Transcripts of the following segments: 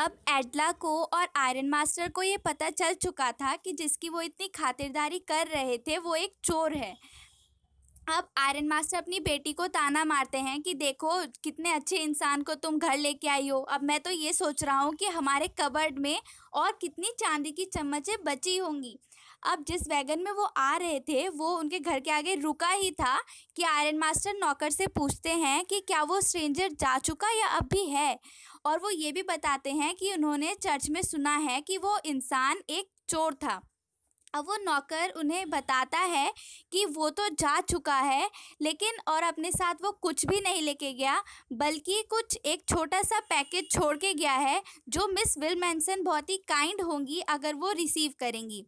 अब एडला को और आयरन मास्टर को ये पता चल चुका था कि जिसकी वो इतनी खातिरदारी कर रहे थे वो एक चोर है। अब आयरन मास्टर अपनी बेटी को ताना मारते हैं कि देखो कितने अच्छे इंसान को तुम घर लेके आई हो। अब मैं तो ये सोच रहा हूँ कि हमारे कबर्ड में और कितनी चांदी की चम्मचें बची होंगी। अब जिस वैगन में वो आ रहे थे वो उनके घर के आगे रुका ही था कि आयरन मास्टर नौकर से पूछते हैं कि क्या वो स्ट्रेंजर जा चुका या अब भी है। और वो ये भी बताते हैं कि उन्होंने चर्च में सुना है कि वो इंसान एक चोर था। अब वो नौकर उन्हें बताता है कि वो तो जा चुका है, लेकिन और अपने साथ वो कुछ भी नहीं लेके गया, बल्कि कुछ एक छोटा सा पैकेज छोड़ के गया है जो मिस विलमेंसन बहुत ही काइंड होंगी अगर वो रिसीव करेंगी।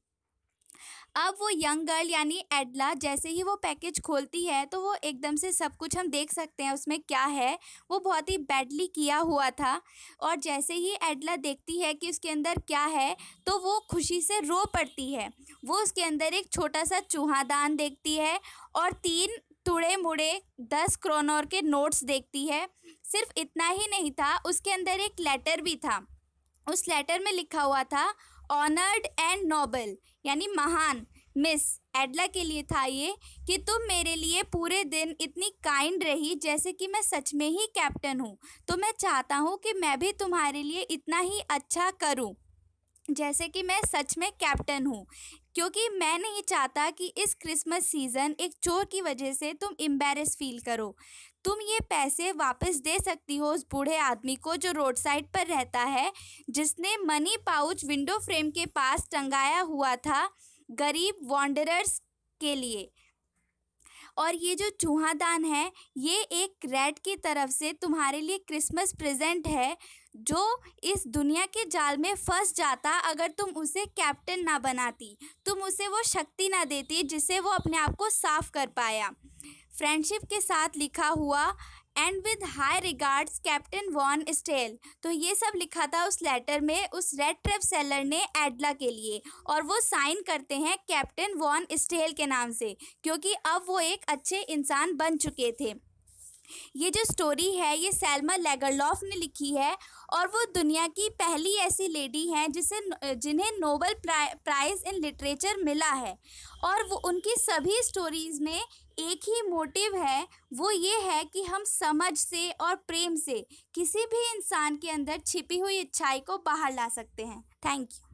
अब वो यंग गर्ल यानी एडला जैसे ही वो पैकेज खोलती है तो वो एकदम से सब कुछ हम देख सकते हैं उसमें क्या है। वो बहुत ही बैडली किया हुआ था और जैसे ही एडला देखती है कि उसके अंदर क्या है तो वो खुशी से रो पड़ती है। वो उसके अंदर एक छोटा सा चूहादान देखती है और 3 टुड़े मुड़े 10 क्रोनोर के नोट्स देखती है। सिर्फ इतना ही नहीं था, उसके अंदर एक लेटर भी था। उस लेटर में लिखा हुआ था ऑनर्ड एंड नोबल यानी महान मिस एडला के लिए था ये कि तुम मेरे लिए पूरे दिन इतनी काइंड रही जैसे कि मैं सच में ही कैप्टन हूँ। तो मैं चाहता हूँ कि मैं भी तुम्हारे लिए इतना ही अच्छा करूँ जैसे कि मैं सच में कैप्टन हूँ, क्योंकि मैं नहीं चाहता कि इस क्रिसमस सीज़न एक चोर की वजह से तुम एम्बैरेस फील करो। तुम ये पैसे वापस दे सकती हो उस बूढ़े आदमी को जो रोड साइड पर रहता है, जिसने मनी पाउच विंडो फ्रेम के पास टंगाया हुआ था गरीब वॉन्डरर्स के लिए। और ये जो चूहादान है ये एक रैट की तरफ से तुम्हारे लिए क्रिसमस प्रेजेंट है जो इस दुनिया के जाल में फंस जाता अगर तुम उसे कैप्टन ना बनाती, तुम उसे वो शक्ति ना देती जिससे वो अपने आप को साफ कर पाया। फ्रेंडशिप के साथ लिखा हुआ and with high regards captain Von Stell. तो ये सब लिखा था उस लेटर में उस रेड ट्रैप सेलर ने एडला के लिए, और वो साइन करते हैं कैप्टन वॉन स्टेल के नाम से क्योंकि अब वो एक अच्छे इंसान बन चुके थे। ये जो स्टोरी है ये सेल्मा लेगरलॉफ ने लिखी है और वो दुनिया की पहली ऐसी लेडी हैं जिन्हें नोबेल प्राइज़ इन लिटरेचर मिला है। और वो उनकी सभी स्टोरीज़ में एक ही मोटिव है, वो ये है कि हम समझ से और प्रेम से किसी भी इंसान के अंदर छिपी हुई अच्छाई को बाहर ला सकते हैं। Thank you.